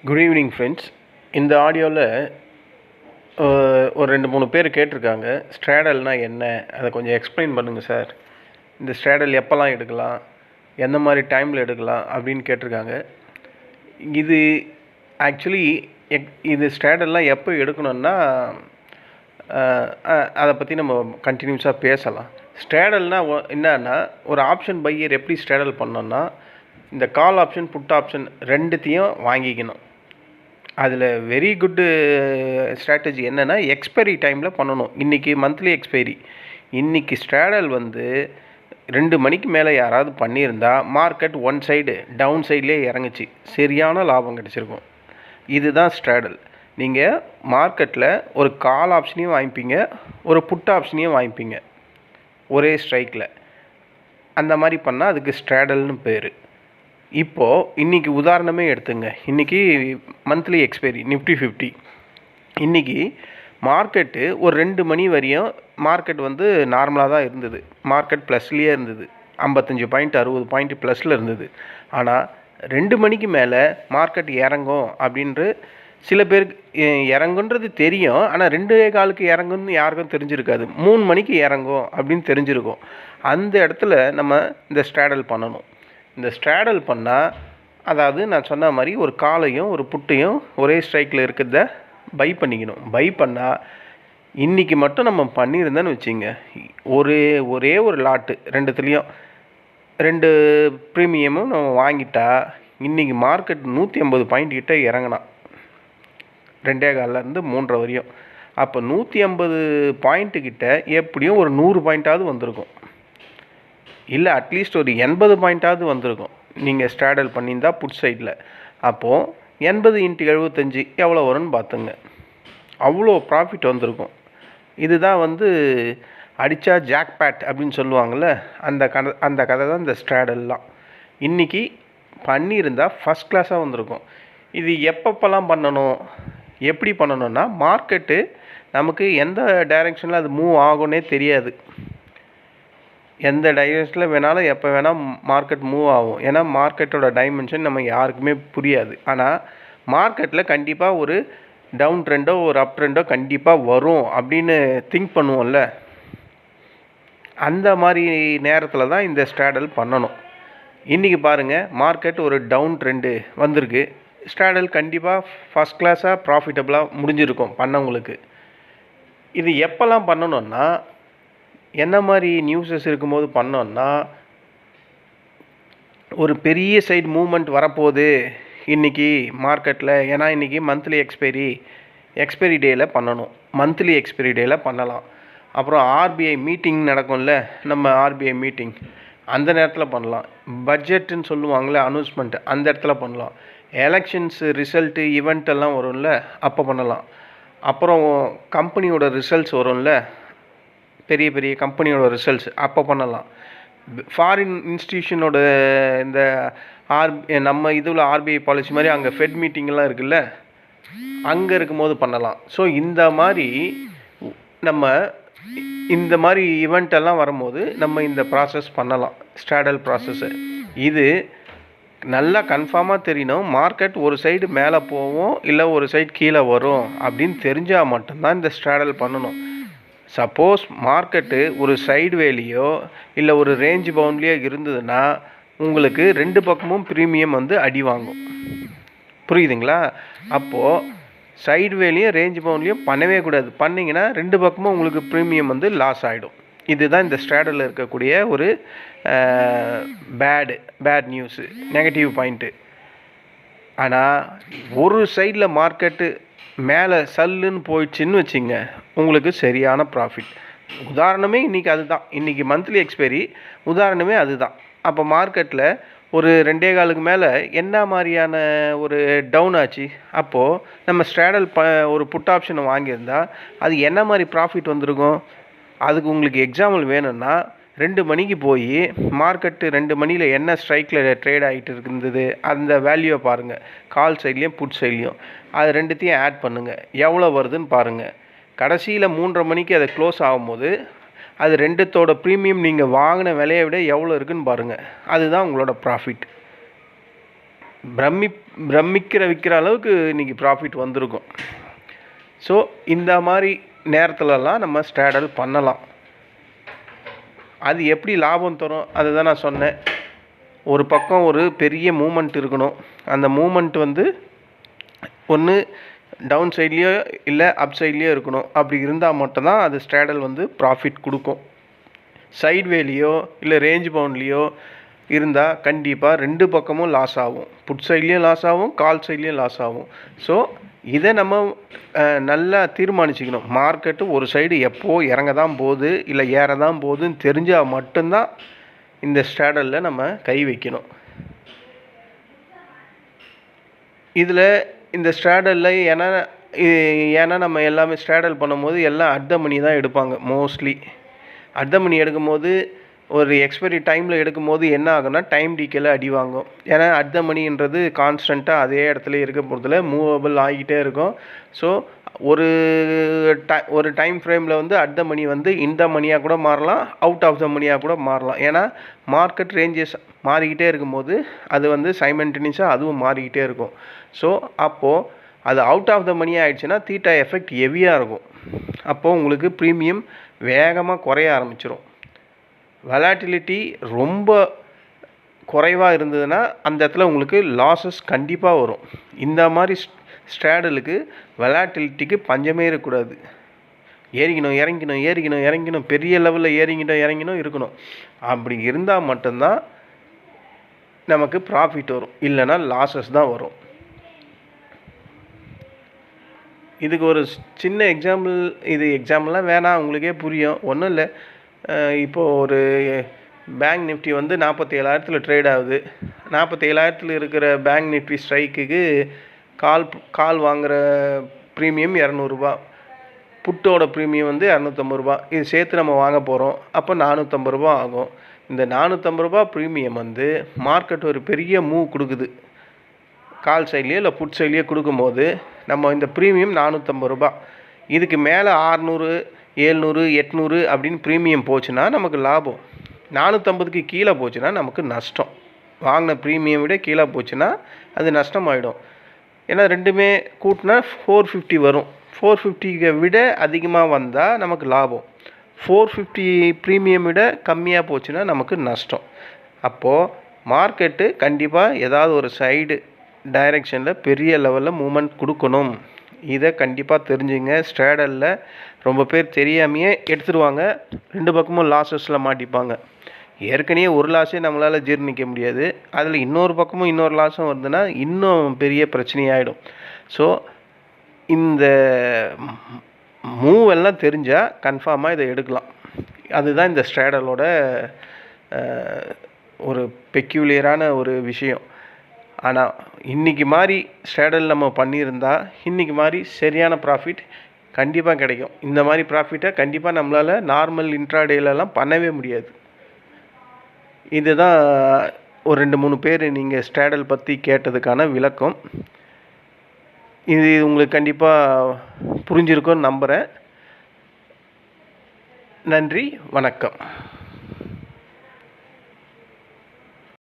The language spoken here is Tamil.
Good evening friends. இந்த ஆடியோவில் ஒரு 2-3 பேர் கேட்டிருக்காங்க, ஸ்ட்ராடல்னால் என்ன, அதை கொஞ்சம் எக்ஸ்பிளைன் பண்ணுங்கள் சார். இந்த ஸ்ட்ராடல் எப்போல்லாம் எடுக்கலாம், எந்த மாதிரி டைமில் எடுக்கலாம் அப்படின்னு கேட்டிருக்காங்க. இது ஆக்சுவலி இது ஸ்ட்ராடல்லாம் எப்போ எடுக்கணும்னா அதை பற்றி நம்ம கண்டினியூஸாக பேசலாம். ஸ்ட்ராடல்னால் என்னன்னா, ஒரு ஆப்ஷன் பையர் எப்படி ஸ்ட்ராடல் பண்ணோன்னா, இந்த கால் ஆப்ஷன் புட் ஆப்ஷன் ரெண்டுத்தையும் வாங்கிக்கணும். அதில் வெரி குட்டு ஸ்ட்ராட்டஜி என்னென்னா, எக்ஸ்பைரி டைமில் பண்ணணும். இன்றைக்கி மந்த்லி எக்ஸ்பைரி. இன்றைக்கி ஸ்ட்ராடல் 2 மணிக்கு மேலே யாராவது பண்ணியிருந்தா மார்க்கெட் ஒன் சைடு டவுன் சைட்லேயே இறங்குச்சு, சரியான லாபம் கிடச்சிருக்கும். இதுதான் ஸ்ட்ராடல். நீங்கள் மார்க்கெட்டில் ஒரு கால் ஆப்ஷனையும் வாங்கிப்பீங்க, ஒரு புட் ஆப்ஷனையும் வாங்கிப்பீங்க ஒரே ஸ்ட்ரைக்கில். அந்த மாதிரி பண்ணால் அதுக்கு ஸ்ட்ராடல்னு பேர். இப்போது இன்றைக்கி உதாரணமே எடுத்துங்க. இன்றைக்கி மந்த்லி எக்ஸ்பைரி நிஃப்டி 50. இன்றைக்கி மார்க்கெட்டு ஒரு 2 மணி வரையும் மார்க்கெட் நார்மலாக தான் இருந்தது. மார்க்கெட் ப்ளஸ்லேயே இருந்தது, 55 பாயிண்ட் 60 பாயிண்ட் ப்ளஸில் இருந்தது. ஆனால் 2 மணிக்கு மேலே மார்க்கெட் இறங்கும் அப்படின்ற சில பேருக்கு இறங்குன்றது தெரியும். ஆனால் 2:15 இறங்குன்னு யாருக்கும் தெரிஞ்சிருக்காது. 3 மணிக்கு இறங்கும் அப்படின்னு தெரிஞ்சிருக்கும். அந்த இடத்துல நம்ம இந்த ஸ்ட்ராடல் பண்ணணும். இந்த ஸ்ட்ராடல் பண்ணால், அதாவது நான் சொன்ன மாதிரி ஒரு காலையும் ஒரு புட்டையும் ஒரே ஸ்ட்ரைக்கில் இருக்கிறத பை பண்ணிக்கணும். பை பண்ணால் இன்றைக்கி மட்டும் நம்ம பண்ணியிருந்தேன்னு வச்சுங்க, ஒரே ஒரு லாட்டு ரெண்டுத்துலேயும் 2 ப்ரீமியமும் நம்ம வாங்கிட்டா, இன்றைக்கி மார்க்கெட் 150 பாயிண்ட் கிட்ட இறங்கினான் 2:15 3 வரையும். அப்போ 150 பாயிண்ட்டுக்கிட்ட எப்படியும் ஒரு 100 பாயிண்ட்டாவது வந்திருக்கும், இல்லை அட்லீஸ்ட் ஒரு 80 பாயிண்ட்டாவது வந்திருக்கும் நீங்கள் ஸ்ட்ராடல் பண்ணியிருந்தால் புட் சைடில். அப்போது 80 × 75 எவ்வளோ வரும்னு பார்த்துங்க. அவ்வளோ ப்ராஃபிட் வந்திருக்கும். இதுதான் அடித்தா ஜாக்பேட் அப்படின்னு சொல்லுவாங்கள்ல, அந்த கதை தான் இந்த ஸ்ட்ராடல்லாம். இன்றைக்கி பண்ணியிருந்தால் ஃபஸ்ட் கிளாஸாக வந்திருக்கும். இது எப்பப்பெல்லாம் பண்ணணும், எப்படி பண்ணணுன்னா, மார்க்கெட்டு நமக்கு எந்த டைரெக்ஷனில் அது மூவ் ஆகும்னே தெரியாது. எந்த டைரெக்ஷனில் வேணாலும் எப்போ வேணால் மார்க்கெட் மூவ் ஆகும். ஏன்னா மார்க்கெட்டோட டைமென்ஷன் நம்ம யாருக்குமே புரியாது. ஆனால் மார்க்கெட்டில் கண்டிப்பாக ஒரு டவுன் ட்ரெண்டோ ஒரு அப் ட்ரெண்டோ கண்டிப்பாக வரும் அப்படின்னு திங்க் பண்ணுவோம்ல, அந்த மாதிரி நேரத்தில் தான் இந்த ஸ்ட்ராடல் பண்ணணும். இன்றைக்கி பாருங்கள், மார்க்கெட் ஒரு டவுன் ட்ரெண்டு வந்திருக்கு. ஸ்ட்ராடல் கண்டிப்பாக ஃபஸ்ட் கிளாஸாக ப்ராஃபிட்டபுளாக முடிஞ்சிருக்கும் பண்ணவங்களுக்கு. இது எப்போல்லாம் பண்ணணுன்னா, என்ன மாதிரி நியூஸஸ் இருக்கும்போது பண்ணோன்னா, ஒரு பெரிய சைடு மூமெண்ட் வரப்போகுது இன்றைக்கி மார்க்கெட்டில். ஏன்னா இன்றைக்கி மந்த்லி எக்ஸ்பைரி டேயில் பண்ணணும். மந்த்லி எக்ஸ்பைரி டேயில் பண்ணலாம். அப்புறம் ஆர்பிஐ மீட்டிங் நடக்கும்ல, நம்ம ஆர்பிஐ மீட்டிங் அந்த நேரத்தில் பண்ணலாம். பட்ஜெட்டுன்னு சொல்லுவாங்களே, அனௌன்ஸ்மெண்ட், அந்த இடத்துல பண்ணலாம். எலெக்ஷன்ஸ் ரிசல்ட்டு ஈவெண்ட்டெல்லாம் வரும்ல, அப்போ பண்ணலாம். அப்புறம் கம்பெனியோட ரிசல்ட்ஸ் வரும்ல, பெரிய பெரிய கம்பெனியோட ரிசல்ட்ஸ், அப்போ பண்ணலாம். ஃபாரின் இன்ஸ்டிடியூஷனோட இந்த நம்ம இதில் ஆர்பிஐ பாலிசி மாதிரி அங்கே ஃபெட் மீட்டிங்கெல்லாம் இருக்குல்ல, அங்கே இருக்கும்போது பண்ணலாம். ஸோ இந்த மாதிரி நம்ம இந்த மாதிரி ஈவெண்ட்டெல்லாம் வரும்போது நம்ம இந்த ப்ராசஸ் பண்ணலாம், ஸ்ட்ராடல் ப்ராசஸ்ஸு. இது நல்லா கன்ஃபார்மாக தெரியணும். மார்க்கெட் ஒரு சைடு மேலே போகும், இல்லை ஒரு சைடு கீழே வரும் அப்படின்னு தெரிஞ்சால் மட்டும்தான் இந்த ஸ்ட்ராடல் பண்ணணும். சப்போஸ் மார்க்கெட்டு ஒரு சைடு வேலியோ இல்லை ஒரு ரேஞ்ச் பவுண்ட்லேயோ இருந்ததுன்னா உங்களுக்கு 2 பக்கமும் ப்ரீமியம் அடி வாங்கும். புரியுதுங்களா? அப்போது சைடு வேலையும் ரேஞ்ச் பவுண்ட்லேயும் பண்ணவே கூடாது. பண்ணிங்கன்னா 2 பக்கமும் உங்களுக்கு ப்ரீமியம் லாஸ் ஆகிடும். இதுதான் இந்த ஸ்ட்ராடலில் இருக்கக்கூடிய ஒரு பேட் நியூஸு, நெகட்டிவ் பாயிண்ட்டு. ஆனால் ஒரு சைடில் மார்க்கெட்டு மேலே சல்லுன்னு போயிடுச்சின்னு வச்சுங்க, உங்களுக்கு சரியான ப்ராஃபிட். உதாரணமே இன்றைக்கி அதுதான். இன்றைக்கி மந்த்லி எக்ஸ்பைரி உதாரணமே அதுதான். அப்போ மார்க்கெட்டில் ஒரு 2:15 மேலே என்ன மாதிரியான ஒரு டவுன் ஆச்சு, அப்போது நம்ம ஸ்ட்ராடல் ஒரு புட் ஆப்ஷனை வாங்கியிருந்தால் அது என்ன மாதிரி ப்ராஃபிட் வந்திருக்கும். அதுக்கு உங்களுக்கு எக்ஸாம்பிள் வேணும்னா, 2 மணிக்கு போய் மார்க்கெட்டு 2 மணியில் என்ன ஸ்ட்ரைக்கில் ட்ரேட் ஆகிட்டு இருந்தது அந்த வேல்யூவை பாருங்கள். கால் சைட்லேயும் புட் சைட்லேயும் அது ரெண்டுத்தையும் ஆட் பண்ணுங்கள், எவ்வளோ வருதுன்னு பாருங்கள். கடைசியில் 3:30 மணிக்கு அதை க்ளோஸ் ஆகும்போது அது ரெண்டுத்தோட ப்ரீமியம் நீங்கள் வாங்கின விலையை விட எவ்வளோ இருக்குதுன்னு பாருங்கள். அதுதான் உங்களோட ப்ராஃபிட். விற்கிற அளவுக்கு இன்றைக்கி ப்ராஃபிட் வந்திருக்கும். ஸோ இந்த மாதிரி நேரத்துலலாம் நம்ம ஸ்ட்ராடல் பண்ணலாம். அது எப்படி லாபம் தரும் அதுதான் நான் சொன்னேன். ஒரு பக்கம் ஒரு பெரிய மூமெண்ட் இருக்கணும். அந்த மூமெண்ட் வந்து ஒன்று டவுன் சைட்லேயோ இல்லை அப் சைட்லேயோ இருக்கணும். அப்படி இருந்தால் மட்டும்தான் அது ஸ்ட்ராடல் வந்து ப்ராஃபிட் கொடுக்கும். சைட்வேலையோ இல்லை ரேஞ்ச் பவுண்ட்லேயோ இருந்தால் கண்டிப்பாக 2 பக்கமும் லாஸ் ஆகும். புட் சைட்லேயும் லாஸ் ஆகும், கால் சைட்லேயும் லாஸ் ஆகும். ஸோ இதை நம்ம நல்லா தீர்மானிச்சுக்கணும். மார்க்கெட்டு ஒரு சைடு எப்போ இறங்க தான் போகுது இல்லை ஏற தான் போகுதுன்னு தெரிஞ்சால் மட்டும்தான் இந்த ஸ்ட்ராடலில் நம்ம கை வைக்கணும். இதில் இந்த ஸ்ட்ராடலில் ஏன்னா நம்ம எல்லாமே ஸ்ட்ராடல் பண்ணும்போது எல்லாம் அட் த மணி தான் எடுப்பாங்க. மோஸ்ட்லி அட் த மணி எடுக்கும்போது ஒரு எக்ஸ்பைரி டைமில் எடுக்கும்போது என்ன ஆகும்னா டைம் டீக்கேல அடி வாங்கும். ஏன்னா அட் த மணின்றது கான்ஸ்டண்ட்டாக அதே இடத்துல இருக்க போகிறதுல மூவபிள் ஆகிட்டே இருக்கும். ஸோ ஒரு டைம் ஃப்ரேமில் வந்து அட் த மணி வந்து இந்த மணியாக கூட மாறலாம், அவுட் ஆஃப் த மணியாக கூட மாறலாம். ஏன்னா மார்க்கெட் ரேஞ்சஸ் மாறிக்கிட்டே இருக்கும்போது அது வந்து சைமல்டேனியஸாக அதுவும் மாறிக்கிட்டே இருக்கும். ஸோ அப்போது அது அவுட் ஆஃப் த மணி ஆகிடுச்சுன்னா தீட்டா எஃபெக்ட் ஹெவியாக இருக்கும். அப்போது உங்களுக்கு ப்ரீமியம் வேகமாக குறைய ஆரம்பிச்சிடும். வலாட்டிலிட்டி ரொம்ப குறைவாக இருந்ததுன்னா அந்த இடத்துல உங்களுக்கு லாஸஸ் கண்டிப்பாக வரும். இந்த மாதிரி ஸ்ட்ராடலுக்கு வலாட்டிலிட்டிக்கு பஞ்சமே இருக்கக்கூடாது. ஏறிக்கணும் பெரிய லெவலில் இறங்கினோம் இருக்கணும். அப்படி இருந்தால் மட்டும்தான் நமக்கு ப்ராஃபிட் வரும், இல்லைன்னா லாஸஸ் தான் வரும். இதுக்கு ஒரு சின்ன எக்ஸாம்பிள், இது எக்ஸாம்பிள்லாம் வேணாம், உங்களுக்கே புரியும். ஒன்றும் இல்லை. இப்போது ஒரு பேங்க் நிஃப்டி வந்து 47,000 ட்ரேட் ஆகுது. 47,000 இருக்கிற பேங்க் நிஃப்டி ஸ்ட்ரைக்குக்கு கால் வாங்குகிற ப்ரீமியம் 200 ரூபா, புட்டோட ப்ரீமியம் வந்து 250 ரூபா. இது சேர்த்து நம்ம வாங்க போகிறோம். அப்போ 450 ரூபா ஆகும். இந்த 450 ரூபா ப்ரீமியம் வந்து மார்க்கெட் ஒரு பெரிய மூவ் கொடுக்குது. கால் சைட்லேயோ இல்லை புட் சைட்லேயோ கொடுக்கும்போது நம்ம இந்த ப்ரீமியம் 450 ரூபா, இதுக்கு மேலே 600, 700, 800 அப்படின்னு ப்ரீமியம் போச்சுன்னா நமக்கு லாபம். 450க்கு கீழே போச்சுன்னா நமக்கு நஷ்டம். வாங்கின ப்ரீமியம் விட கீழே போச்சுன்னா அது நஷ்டமாயிடும். ஏன்னா ரெண்டுமே கூட்டினா 450 வரும். 450 விட அதிகமாக வந்தால் நமக்கு லாபம். 450 ப்ரீமியம் விட கம்மியாக போச்சுன்னா நமக்கு நஷ்டம். அப்போது மார்க்கெட்டு கண்டிப்பாக ஏதாவது ஒரு சைடு டைரெக்ஷனில் பெரிய லெவலில் மூமெண்ட் கொடுக்கணும். இதை கண்டிப்பாக தெரிஞ்சுங்க. ஸ்ட்ராடலில் ரொம்ப பேர் தெரியாமையே எடுத்துருவாங்க, 2 பக்கமும் லாஸஸில் மாட்டிப்பாங்க. ஏற்கனவே ஒரு லாஸே நம்மளால் ஜீர்ணிக்க முடியாது, அதில் இன்னொரு பக்கமும் இன்னொரு லாஸும் வருதுன்னா இன்னும் பெரிய பிரச்சனையாகிடும். ஸோ இந்த மூவ் எல்லாம் தெரிஞ்சால் கன்ஃபார்மாக இதை எடுக்கலாம். அதுதான் இந்த ஸ்ட்ராடலோட ஒரு பெக்யூலியரான ஒரு விஷயம். ஆனால் இன்றைக்கி மாதிரி ஸ்ட்ராடல் நம்ம பண்ணியிருந்தால் இன்றைக்கி மாதிரி சரியான ப்ராஃபிட் கண்டிப்பாக கிடைக்கும். இந்த மாதிரி ப்ராஃபிட்டை கண்டிப்பாக நம்மளால் நார்மல் இன்ட்ராடேலலாம் பண்ணவே முடியாது. இதுதான் ஒரு 2-3 பேர் நீங்கள் ஸ்ட்ராடல் பற்றி கேட்டதுக்கான விளக்கம். இது உங்களுக்கு கண்டிப்பாக புரிஞ்சிருக்கும்னு நம்புகிறேன். நன்றி, வணக்கம்.